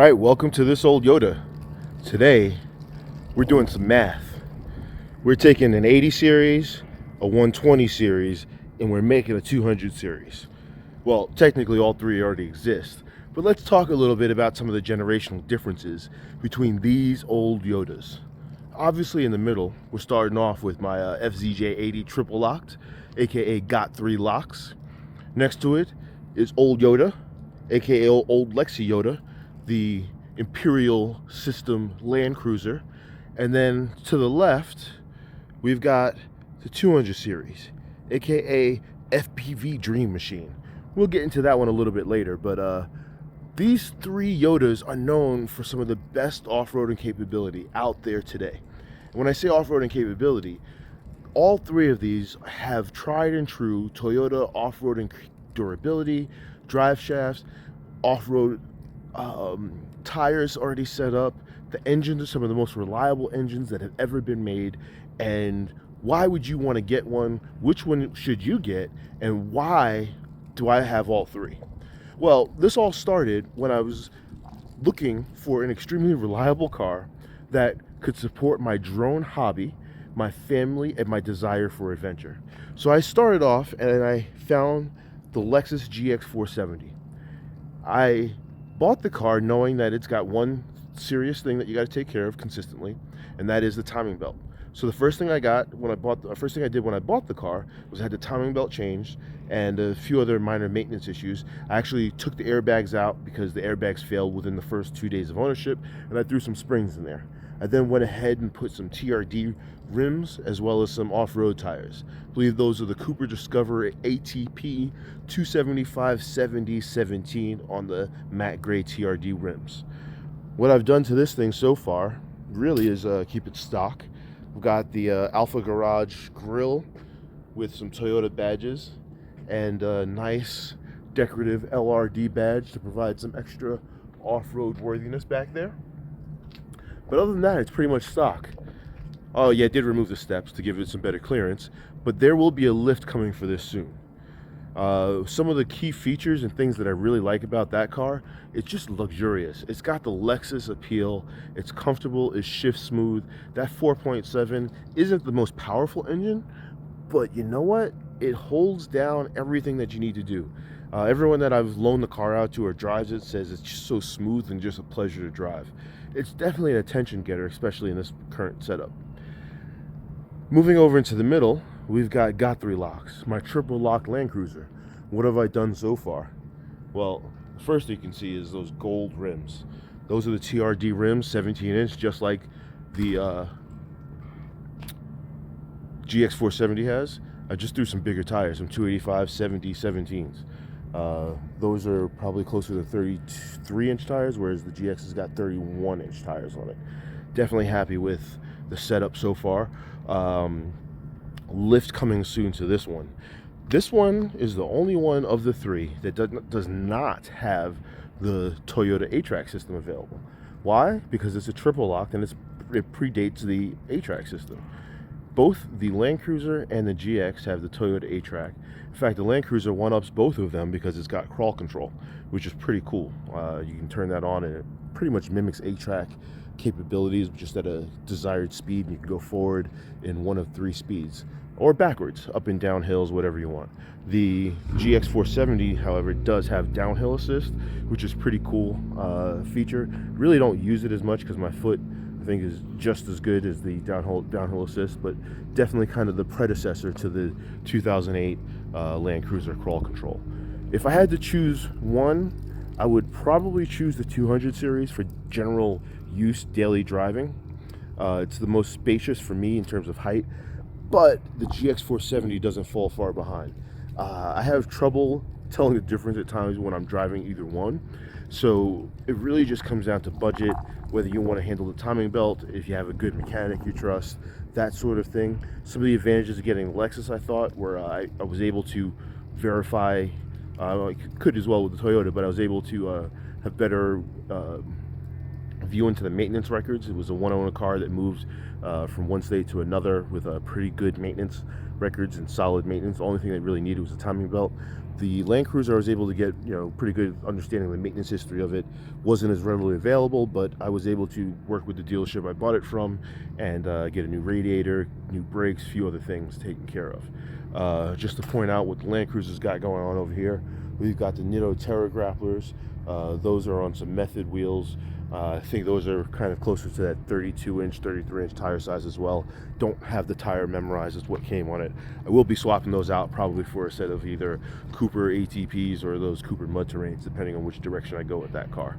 right, welcome to This Old Yoda. Today, we're doing some math. We're taking an 80 series, a 120 series, and we're making a 200 series. Well, technically all three already exist, but let's talk a little bit about some of the generational differences between these old Yodas. Obviously in the middle, we're starting off with my FZJ80 triple locked, aka Got 3 locks. Next to it is Old Yoda, aka Old Lexi Yoda, the Imperial System Land Cruiser. And then to the left, we've got the 200 series, aka FPV Dream Machine. We'll get into that one a little bit later, but these three Yodas are known for some of the best off-roading capability out there today. And when I say off-roading capability, all three of these have tried and true Toyota off-roading durability, drive shafts, off-road tires already set up. The engines are some of the most reliable engines that have ever been made. And why would you want to get one? Which one should you get? And why do I have all three? Well, this all started when I was looking for an extremely reliable car that could support my drone hobby, my family, and my desire for adventure. So I started off and I found the Lexus GX470. I bought the car knowing that it's got one serious thing that you got to take care of consistently, and that is the timing belt. So the first thing I did when I bought the car was I had the timing belt changed and a few other minor maintenance issues. I actually took the airbags out because the airbags failed within the first 2 days of ownership, and I threw some springs in there. I then went ahead and put some TRD rims as well as some off-road tires. I believe those are the Cooper Discover ATP 275/70/17 on the matte gray TRD rims. What I've done to this thing so far really is keep it stock. We've got the Alpha Garage grill with some Toyota badges and a nice decorative LRD badge to provide some extra off-road worthiness back there. But other than that, it's pretty much stock. Oh yeah, I did remove the steps to give it some better clearance, but there will be a lift coming for this soon. Some of the key features and things that I really like about that car, it's just luxurious. It's got the Lexus appeal, it's comfortable, it's shift smooth. That 4.7 isn't the most powerful engine, but you know what? It holds down everything that you need to do. Everyone that I've loaned the car out to or drives it says it's just so smooth and just a pleasure to drive. It's definitely an attention getter, especially in this current setup. Moving over into the middle, we've got 3 locks, my triple lock Land Cruiser. What have I done so far? Well, the first thing you can see is those gold rims. Those are the TRD rims, 17-inch, just like the GX470 has. I just threw some bigger tires, some 285/70/17s. Those are probably closer to 33-inch tires, whereas the GX has got 31-inch tires on it. Definitely happy with the setup so far. Lift coming soon to this one. This one is the only one of the three that does not have the Toyota A-Track system available. Why? Because it's a triple lock and it predates the A-Track system. Both the Land Cruiser and the GX have the Toyota A-Track. In fact, the Land Cruiser one-ups both of them because it's got crawl control, which is pretty cool. You can turn that on and it pretty much mimics A-Track capabilities, just at a desired speed. You can go forward in one of 3 speeds, or backwards, up and down hills, whatever you want. The GX470, however, does have downhill assist, which is pretty cool feature. Really don't use it as much because my foot, I think, is just as good as the downhill assist, but definitely kind of the predecessor to the 2008 Land Cruiser crawl control. If I had to choose one, I would probably choose the 200 series for general use daily driving. It's the most spacious for me in terms of height, but the GX470 doesn't fall far behind. I have trouble telling the difference at times when I'm driving either one. So it really just comes down to budget, whether you want to handle the timing belt, if you have a good mechanic you trust, that sort of thing. Some of the advantages of getting Lexus, I thought, were I was able to verify, I could as well with the Toyota, but I was able to have better view into the maintenance records. It was a one-owner car that moved from one state to another with a pretty good maintenance records and solid maintenance. The only thing that really needed was a timing belt. The Land Cruiser, I was able to get, pretty good understanding of the maintenance history of it. Wasn't as readily available, but I was able to work with the dealership I bought it from and get a new radiator, new brakes, a few other things taken care of. Just to point out what the Land Cruiser's got going on over here, we've got the Nitto Terra grapplers. Those are on some Method wheels. I think those are kind of closer to that 32-inch, 33-inch tire size as well. Don't have the tire memorized as what came on it. I will be swapping those out probably for a set of either Cooper ATPs or those Cooper mud terrains, depending on which direction I go with that car.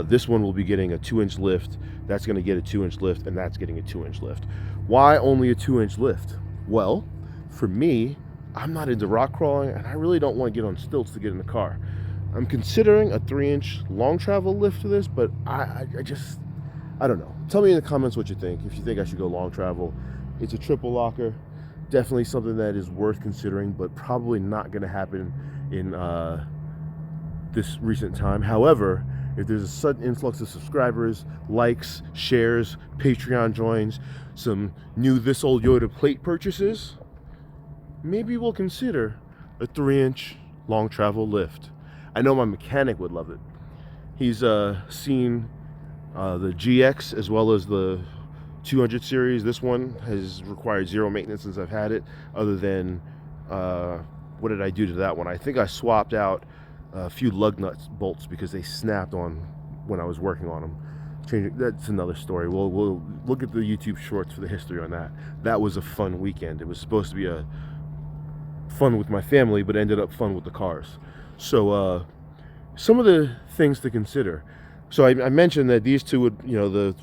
This one will be getting a 2-inch lift. That's going to get a 2-inch lift, and that's getting a 2-inch lift. Why only a 2-inch lift? Well, for me, I'm not into rock crawling, and I really don't want to get on stilts to get in the car. I'm considering a 3-inch long travel lift for this, but I don't know. Tell me in the comments what you think. If you think I should go long travel. It's a triple locker. Definitely something that is worth considering, but probably not going to happen in this recent time. However, if there's a sudden influx of subscribers, likes, shares, Patreon joins, some new This Old Yoda plate purchases, maybe we'll consider a 3-inch long travel lift. I know my mechanic would love it. He's seen the GX as well as the 200 series. This one has required zero maintenance since I've had it, other than what did I do to that one? I think I swapped out a few lug nuts bolts because they snapped on when I was working on them. That's another story. We'll look at the YouTube shorts for the history on that. That was a fun weekend. It was supposed to be a fun with my family, but ended up fun with the cars. So some of the things to consider. So I mentioned that these two would, the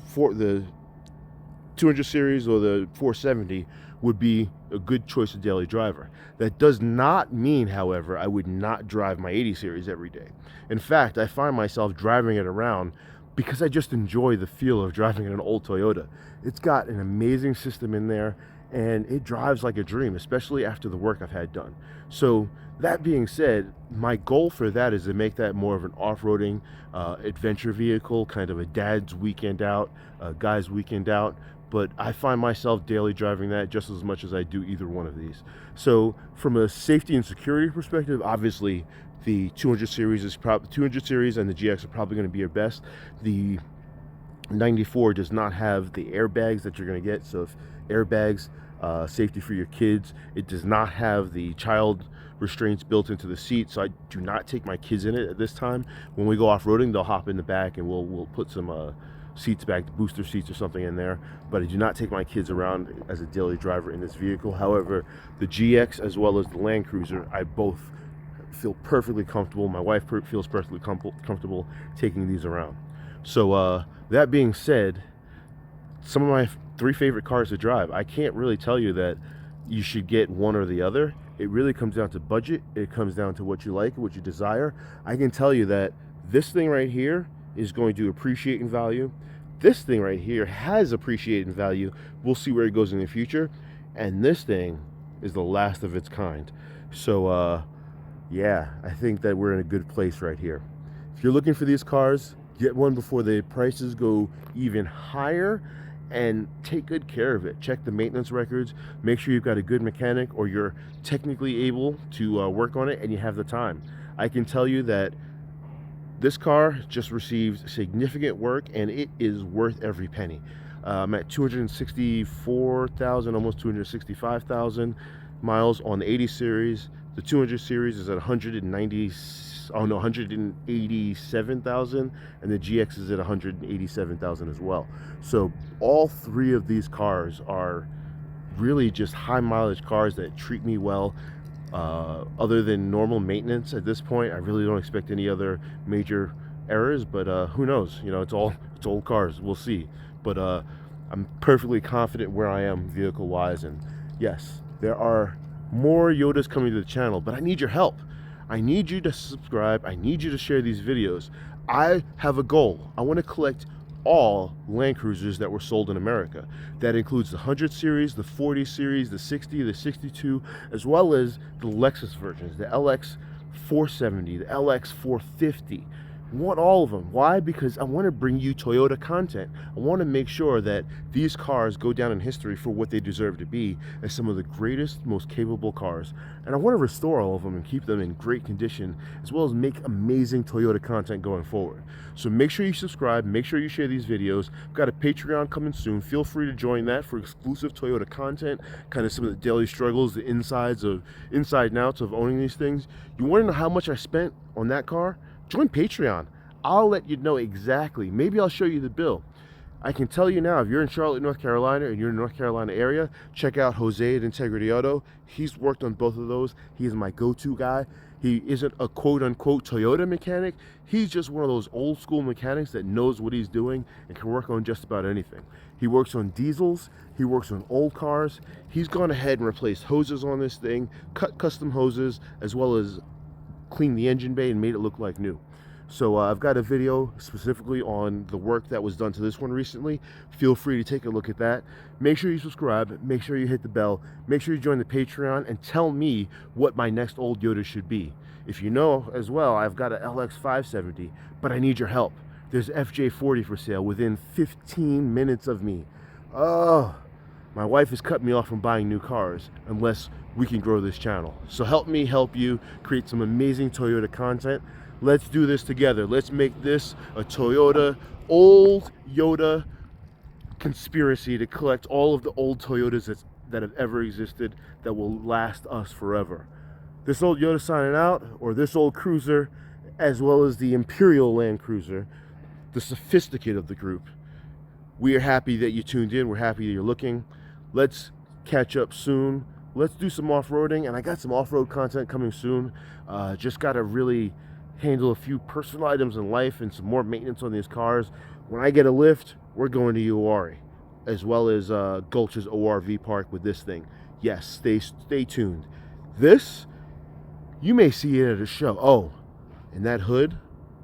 200 series or the 470 would be a good choice of daily driver. That does not mean, however, I would not drive my 80 series every day. In fact, I find myself driving it around because I just enjoy the feel of driving in an old Toyota. It's got an amazing system in there, and it drives like a dream, especially after the work I've had done. So that being said, my goal for that is to make that more of an off-roading adventure vehicle, kind of a dad's weekend out, guy's weekend out. But I find myself daily driving that just as much as I do either one of these. So from a safety and security perspective, obviously the 200 series is probably 200 series and the GX are probably going to be your best. The 94 does not have the airbags that you're going to get. So if airbags, safety for your kids. It does not have the child restraints built into the seat, so I do not take my kids in it at this time. When we go off-roading, they'll hop in the back and we'll put some seats back, booster seats or something in there, but I do not take my kids around as a daily driver in this vehicle. However, the GX as well as the Land Cruiser, I both feel perfectly comfortable. My wife feels perfectly comfortable taking these around. So that being said, some of my 3 favorite cars to drive. I can't really tell you that you should get one or the other. It really comes down to budget. It comes down to what you like, what you desire. I can tell you that this thing right here is going to appreciate in value. This thing right here has appreciated in value. We'll see where it goes in the future. And this thing is the last of its kind. So yeah, I think that we're in a good place right here. If you're looking for these cars, get one before the prices go even higher, and take good care of it. Check the maintenance records. Make sure you've got a good mechanic, or you're technically able to work on it and you have the time. I can tell you that this car just received significant work and it is worth every penny. I'm at 264,000, almost 265,000 miles on the 80 series. The 200 series is at 187,000, and the GX is at 187,000 as well. So all 3 of these cars are really just high mileage cars that treat me well. Other than normal maintenance at this point, I really don't expect any other major errors, but who knows? It's old cars. We'll see. But I'm perfectly confident where I am vehicle wise, and yes, there are more Yodas coming to the channel, but I need your help. I need you to subscribe. I need you to share these videos. I have a goal. I want to collect all Land Cruisers that were sold in America. That includes the 100 series, the 40 series, the 60, the 62, as well as the Lexus versions, the LX 470, the LX 450. I want all of them. Why? Because I want to bring you Toyota content. I want to make sure that these cars go down in history for what they deserve to be, as some of the greatest, most capable cars. And I want to restore all of them and keep them in great condition, as well as make amazing Toyota content going forward. So make sure you subscribe, make sure you share these videos. I've got a Patreon coming soon. Feel free to join that for exclusive Toyota content, kind of some of the daily struggles, the inside and outs of owning these things. You want to know how much I spent on that car? Join Patreon. I'll let you know exactly. Maybe I'll show you the bill. I can tell you now, if you're in Charlotte, North Carolina, and you're in the North Carolina area, check out Jose at Integrity Auto. He's worked on both of those. He is my go-to guy. He isn't a quote-unquote Toyota mechanic. He's just one of those old-school mechanics that knows what he's doing and can work on just about anything. He works on diesels. He works on old cars. He's gone ahead and replaced hoses on this thing, cut custom hoses, as well as cleaned the engine bay and made it look like new. So I've got a video specifically on the work that was done to this one recently. Feel free to take a look at that. Make sure you subscribe, make sure you hit the bell, make sure you join the Patreon, and tell me what my next old Yoda should be. If you know as well, I've got a LX570, but I need your help. There's FJ40 for sale within 15 minutes of me. Oh, my wife has cut me off from buying new cars unless we can grow this channel. So help me help you create some amazing Toyota content. Let's do this together. Let's make this a Toyota, old Yoda conspiracy to collect all of the old Toyotas that have ever existed that will last us forever. This old Yoda signing out, or this old cruiser, as well as the Imperial Land Cruiser, the sophisticate of the group. We are happy that you tuned in. We're happy that you're looking. Let's catch up soon. Let's do some off-roading, and I got some off-road content coming soon. Just got to really handle a few personal items in life and some more maintenance on these cars. When I get a lift, we're going to Uwari, as well as Gulch's ORV Park with this thing. Yes, stay tuned. This, you may see it at a show. Oh, and that hood,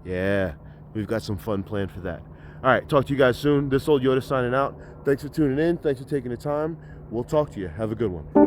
yeah, we've got some fun planned for that. All right, talk to you guys soon. This old Yoda signing out. Thanks for tuning in. Thanks for taking the time. We'll talk to you. Have a good one.